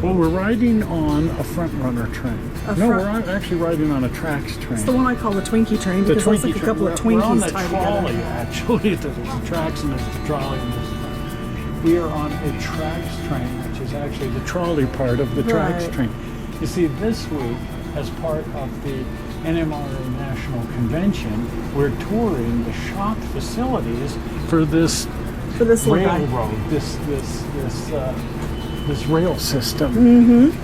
Well, we're riding on a FrontRunner train. We're actually riding on a TRAX train. It's the one I call the Twinkie train because it's like a couple of Twinkies tied together. We're on the trolley, actually. There's the TRAX and there's the trolley. And we are on a TRAX train, which is actually the trolley part of the TRAX train. You see, this week, as part of the NMRA National Convention, we're touring the shop facilities for this railroad, this rail system.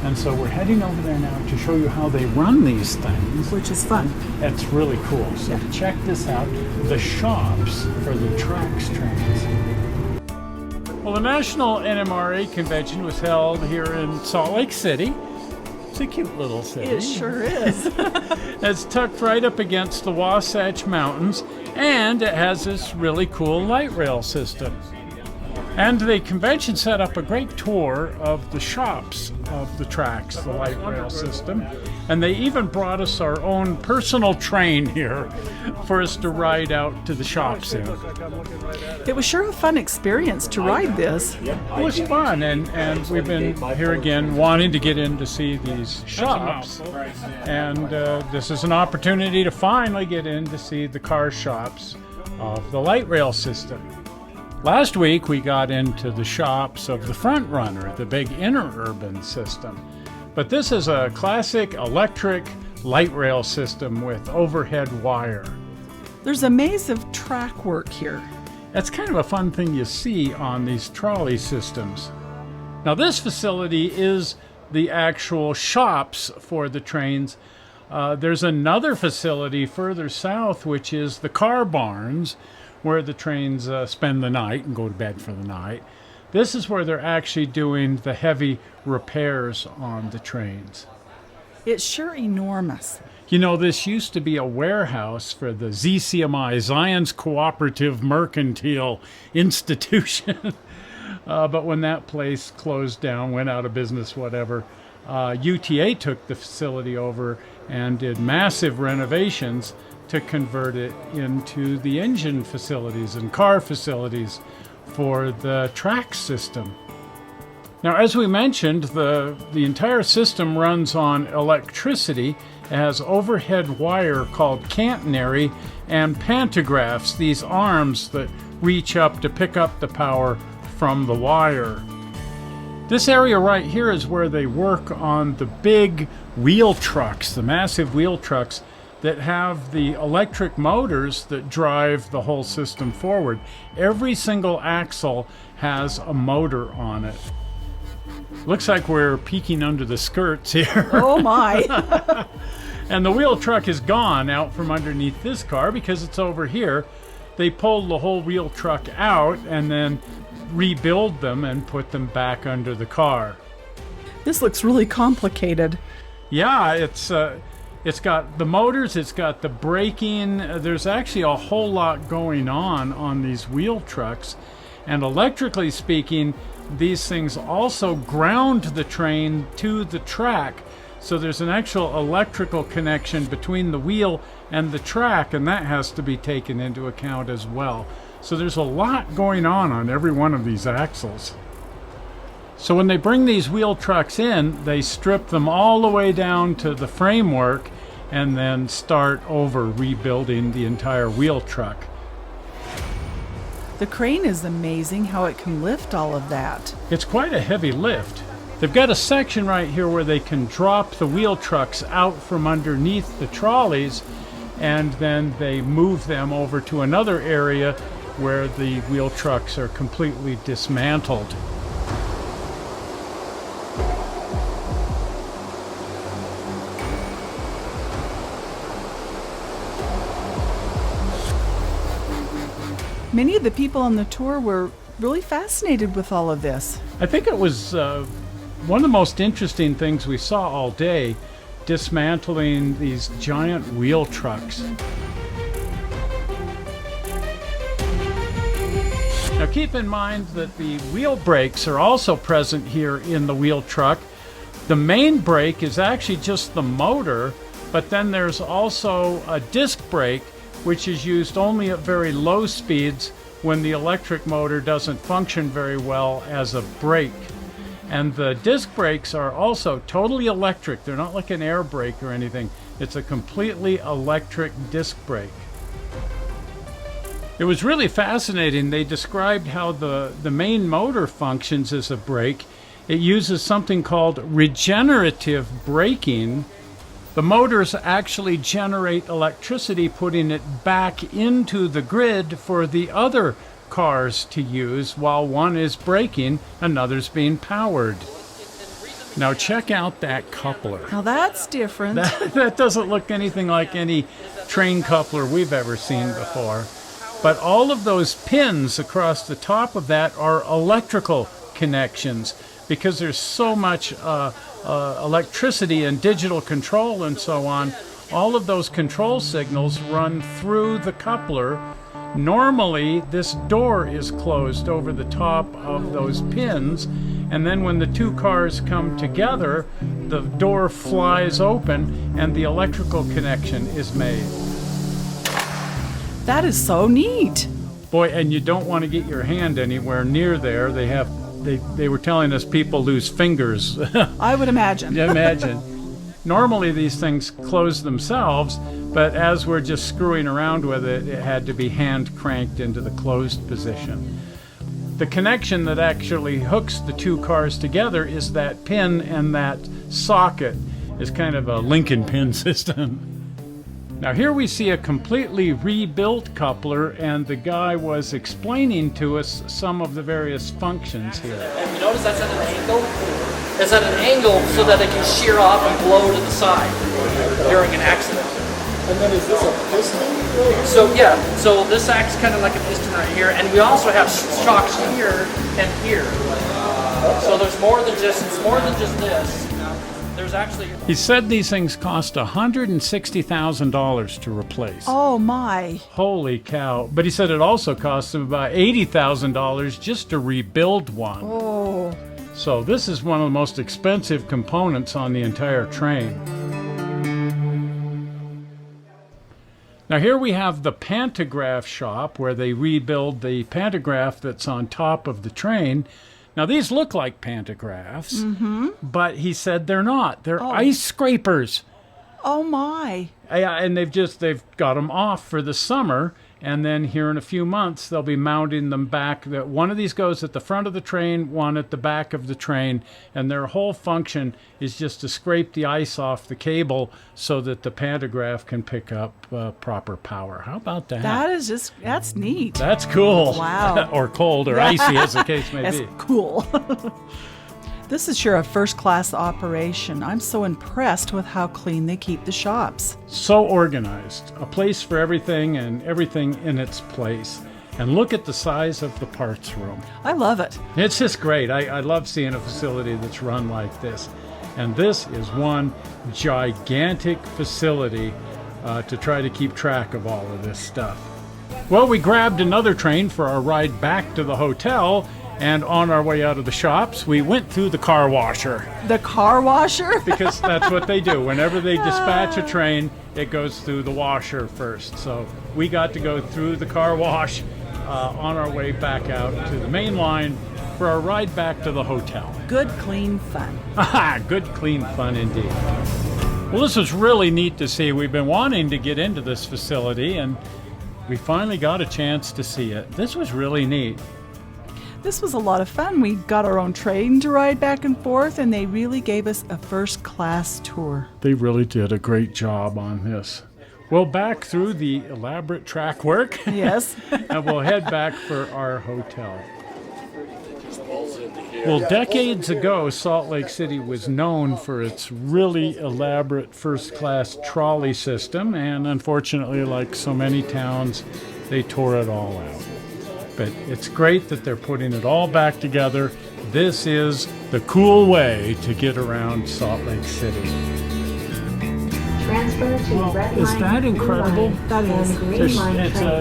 And so we're heading over there now to show you how they run these things. Which is fun. That's really cool. So check this out, the shops for the TRAX trains. Well, the National NMRA Convention was held here in Salt Lake City. It's a cute little city. It sure is. It's tucked right up against the Wasatch Mountains, and it has this really cool light rail system. And the convention set up a great tour of the shops of the TRAX, the light rail system. And they even brought us our own personal train here for us to ride out to the shops in. It was sure a fun experience to ride this. It was fun, and we've been here again wanting to get in to see these shops. And this is an opportunity to finally get in to see the car shops of the light rail system. Last week we got into the shops of the FrontRunner, the big interurban system. But this is a classic electric light rail system with overhead wire. There's a maze of track work here. That's kind of a fun thing you see on these trolley systems. Now this facility is the actual shops for the trains. There's another facility further south, which is the car barns, where the trains spend the night and go to bed for the night. This is where they're actually doing the heavy repairs on the trains. It's sure enormous. You know, this used to be a warehouse for the ZCMI, Zion's Cooperative Mercantile Institution. But when that place closed down, went out of business, whatever, UTA took the facility over and did massive renovations to convert it into the engine facilities and car facilities for the TRAX system. Now, as we mentioned, the entire system runs on electricity. It has overhead wire called catenary and pantographs, these arms that reach up to pick up the power from the wire. This area right here is where they work on the big wheel trucks, the massive wheel trucks that have the electric motors that drive the whole system forward. Every single axle has a motor on it. Looks like we're peeking under the skirts here. Oh my! And the wheel truck is gone out from underneath this car because it's over here. They pulled the whole wheel truck out and then rebuild them and put them back under the car. This looks really complicated. Yeah, it's got the motors, it's got the braking. There's actually a whole lot going on these wheel trucks. And electrically speaking, these things also ground the train to the track. So there's an actual electrical connection between the wheel and the track, and that has to be taken into account as well. So there's a lot going on every one of these axles. So when they bring these wheel trucks in, they strip them all the way down to the framework and then start over rebuilding the entire wheel truck. The crane is amazing how it can lift all of that. It's quite a heavy lift. They've got a section right here where they can drop the wheel trucks out from underneath the trolleys, and then they move them over to another area where the wheel trucks are completely dismantled. Many of the people on the tour were really fascinated with all of this. I think it was one of the most interesting things we saw all day, dismantling these giant wheel trucks. Now keep in mind that the wheel brakes are also present here in the wheel truck. The main brake is actually just the motor, but then there's also a disc brake, which is used only at very low speeds when the electric motor doesn't function very well as a brake. And the disc brakes are also totally electric. They're not like an air brake or anything. It's a completely electric disc brake. It was really fascinating. They described how the main motor functions as a brake. It uses something called regenerative braking. The motors actually generate electricity, putting it back into the grid for the other cars to use while one is braking, another's being powered. Now check out that coupler. Now that's different. That doesn't look anything like any train coupler we've ever seen before. But all of those pins across the top of that are electrical connections because there's so much electricity and digital control and so on. All of those control signals run through the coupler. Normally, this door is closed over the top of those pins, and then when the two cars come together, the door flies open and the electrical connection is made. That is so neat. Boy, and you don't want to get your hand anywhere near there. They were telling us people lose fingers. I would imagine. Imagine. Normally these things close themselves, but as we're just screwing around with it, it had to be hand cranked into the closed position. The connection that actually hooks the two cars together is that pin, and that socket is kind of a Lincoln pin system. Now here we see a completely rebuilt coupler, and the guy was explaining to us some of the various functions here. And you notice that's at an angle? It's at an angle so that it can shear off and blow to the side during an accident. And then is this a piston? So yeah, so this acts kind of like a piston right here, and we also have shocks here and here. So there's more than just, it's more than just this. There's actually... He said these things cost $160,000 to replace. Oh my. Holy cow. But he said it also cost him about $80,000 just to rebuild one. Oh. So this is one of the most expensive components on the entire train. Now here we have the pantograph shop where they rebuild the pantograph that's on top of the train. Now these look like pantographs, but he said they're not. They're ice scrapers. Oh my. Yeah, and they've got them off for the summer, and then here in a few months they'll be mounting them back. One of these goes at the front of the train, one at the back of the train, and their whole function is just to scrape the ice off the cable so that the pantograph can pick up proper power. How about that? That's neat. That's cool. Wow. Or cold or icy, as the case may That's be. cool. This is sure a first-class operation. I'm so impressed with how clean they keep the shops. So organized. A place for everything and everything in its place. And look at the size of the parts room. I love it. It's just great. I love seeing a facility that's run like this. And this is one gigantic facility to try to keep track of all of this stuff. Well, we grabbed another train for our ride back to the hotel. And on our way out of the shops, we went through the car washer. The car washer? Because that's what they do. Whenever they dispatch a train, it goes through the washer first. So we got to go through the car wash on our way back out to the main line for our ride back to the hotel. Good, clean fun. Good, clean fun indeed. Well, this was really neat to see. We've been wanting to get into this facility, and we finally got a chance to see it. This was really neat. This was a lot of fun. We got our own train to ride back and forth, and they really gave us a first-class tour. They really did a great job on this. Well, back through the elaborate track work. Yes. And we'll head back for our hotel. Well, decades ago, Salt Lake City was known for its really elaborate first-class trolley system, and unfortunately, like so many towns, they tore it all out. But it's great that they're putting it all back together. This is the cool way to get around Salt Lake City. Well, is that incredible? That is.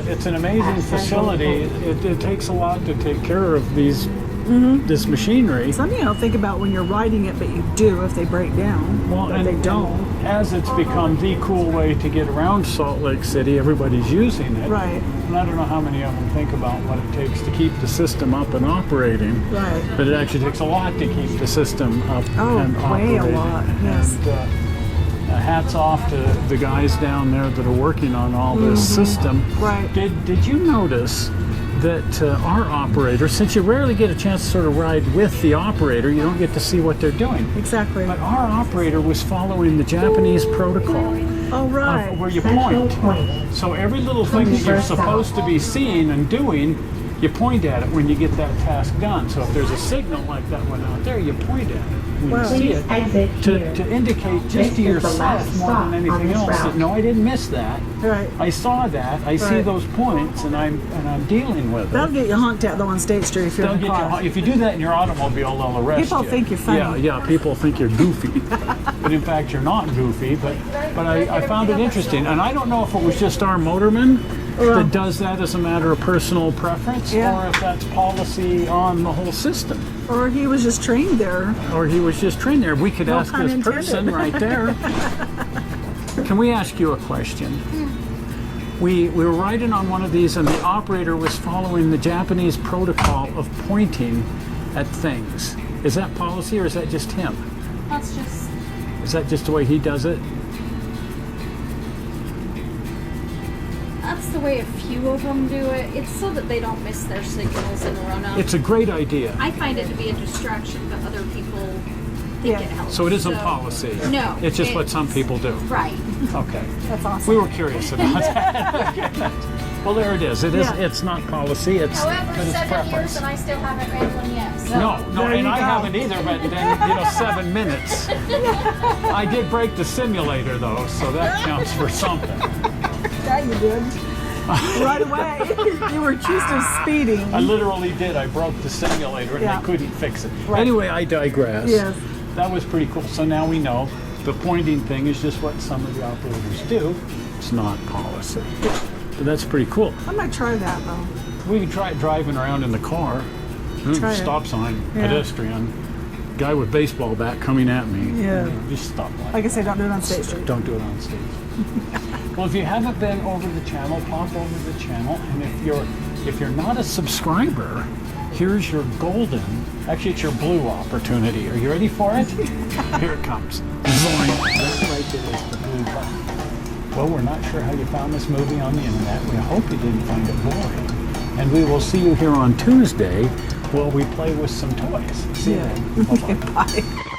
It's an amazing facility. It takes a lot to take care of these this machinery. Something you don't think about when you're riding it, but you do if they break down. Well, but they don't. As it's become the cool way to get around Salt Lake City, everybody's using it. Right. And I don't know how many of them think about what it takes to keep the system up and operating. Right. But it actually takes a lot to keep the system up and way operating. a lot. Yes. And, hats off to the guys down there that are working on all this system. Right. Did you notice that our operator, since you rarely get a chance to sort of ride with the operator, you don't get to see what they're doing. Exactly. But our operator was following the Japanese protocol. Oh, right. Where you point. So every little thing that you're supposed to be seeing and doing, you point at it when you get that task done. So if there's a signal like that one out there, you point at it when you see it to indicate just to yourself more than anything else that no, I didn't miss that. Right. I saw that. I see those points, and I'm dealing with it. That'll get you honked at though on State Street if you're in the car. If you do that in your automobile, they'll arrest you. People think you're funny. Yeah, people think you're goofy. But in fact, you're not goofy. But I found it interesting. And I don't know if it was just our motorman that does that as a matter of personal preference, or if that's policy on the whole system. Or he was just trained there. We could No ask pun this intended. person right there. Can we ask you a question? We were riding on one of these, and the operator was following the Japanese protocol of pointing at things. Is that policy, or is that just him? That's just... Is that just the way he does it? That's the way a few of them do it. It's so that they don't miss their signals in a run-up. It's a great idea. I find it to be a distraction, but other people think it helps. So it isn't policy? No. It's just what some people do? Right. Okay. That's awesome. We were curious about that. Well, there it is. It's not policy. It's However, but it's 7 preference. years and I still haven't read one yet. So. No, There and you I go. haven't either, but then, 7 minutes. I did break the simulator, though, so that counts for something. Yeah, you did. Right away. You were accused of speeding. I literally did. I broke the simulator, and Yeah. they couldn't fix it. Right. Anyway, I digress. Yes. That was pretty cool. So now we know the pointing thing is just what some of the operators do. It's not policy. But that's pretty cool. I might try that though. We can try driving around in the car. Try it. Stop sign, Yeah. pedestrian, guy with baseball bat coming at me. Yeah. Just stop. Like I say, don't do it on State Street. Don't do it on stage. Well, if you haven't been over the channel, pop over the channel, and if you're not a subscriber, here's your golden, actually it's your blue opportunity. Are you ready for it? Here it comes. Zoink. That right there is the blue button. Well, we're not sure how you found this movie on the internet. We hope you didn't find it boring. And we will see you here on Tuesday while we play with some toys. See you then. Bye-bye. Bye.